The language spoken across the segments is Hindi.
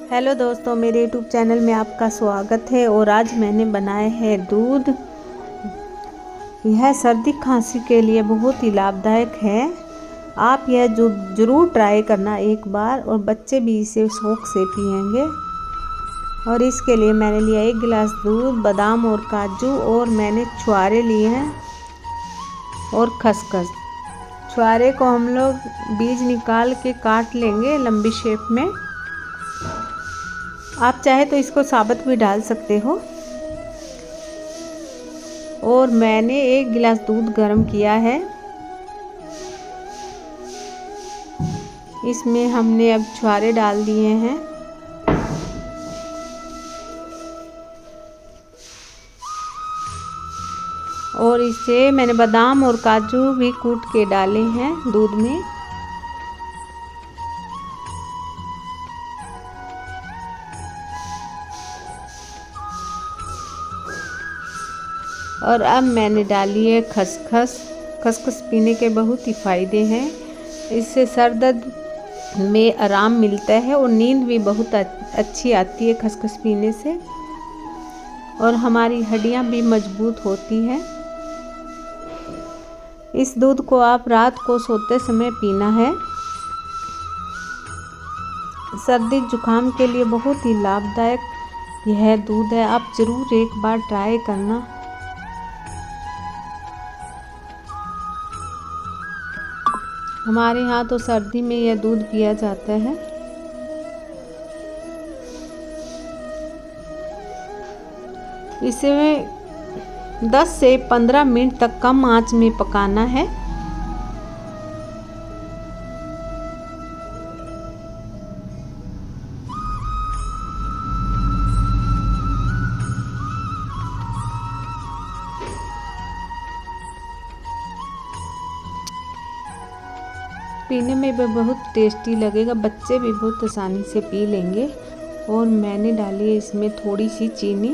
हेलो दोस्तों, मेरे यूट्यूब चैनल में आपका स्वागत है। और आज मैंने बनाया है दूध। यह सर्दी खांसी के लिए बहुत ही लाभदायक है। आप यह ज़रूर ट्राई करना एक बार, और बच्चे भी इसे शौक से पिएंगे। और इसके लिए मैंने लिया 1 गिलास दूध, बादाम और काजू, और मैंने छुआरे लिए हैं और खसखस। छुआरे को हम लोग बीज निकाल के काट लेंगे लंबी शेप में। आप चाहे तो इसको साबुत भी डाल सकते हो। और मैंने 1 गिलास दूध गर्म किया है। इसमें हमने अब छुआरे डाल दिए हैं। और इसे मैंने बादाम और काजू भी कूट के डाले हैं दूध में। और अब मैंने डाली है खसखस। खसखस पीने के बहुत ही फ़ायदे हैं। इससे सर दर्द में आराम मिलता है और नींद भी बहुत अच्छी आती है खसखस पीने से। और हमारी हड्डियां भी मजबूत होती हैं। इस दूध को आप रात को सोते समय पीना है। सर्दी जुकाम के लिए बहुत ही लाभदायक यह दूध है। आप ज़रूर एक बार ट्राई करना। हमारे यहाँ तो सर्दी में यह दूध पिया जाता है। इसे 10 से 15 मिनट तक कम आंच में पकाना है। पीने में भी बहुत टेस्टी लगेगा। बच्चे भी बहुत आसानी से पी लेंगे। और मैंने डाली है इसमें थोड़ी सी चीनी।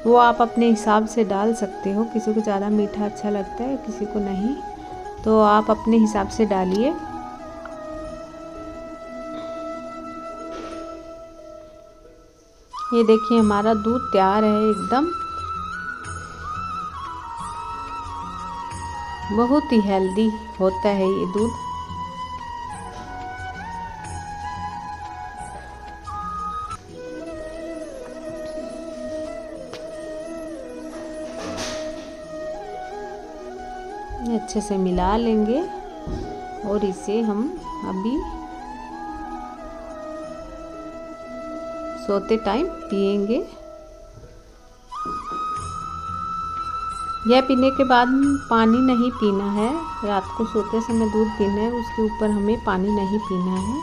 वो आप अपने हिसाब से डाल सकते हो। किसी को ज़्यादा मीठा अच्छा लगता है, किसी को नहीं, तो आप अपने हिसाब से डालिए। ये देखिए, हमारा दूध तैयार है एकदम। बहुत ही हेल्दी होता है ये दूध। अच्छे से मिला लेंगे और इसे हम अभी सोते टाइम पिएंगे। यह पीने के बाद पानी नहीं पीना है। रात को सोते समय दूध पीना है, उसके ऊपर हमें पानी नहीं पीना है।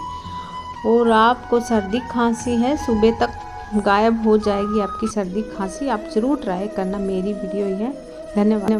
और आपको सर्दी खांसी है, सुबह तक गायब हो जाएगी आपकी सर्दी खांसी। आप ज़रूर ट्राई करना। मेरी वीडियो यह। धन्यवाद।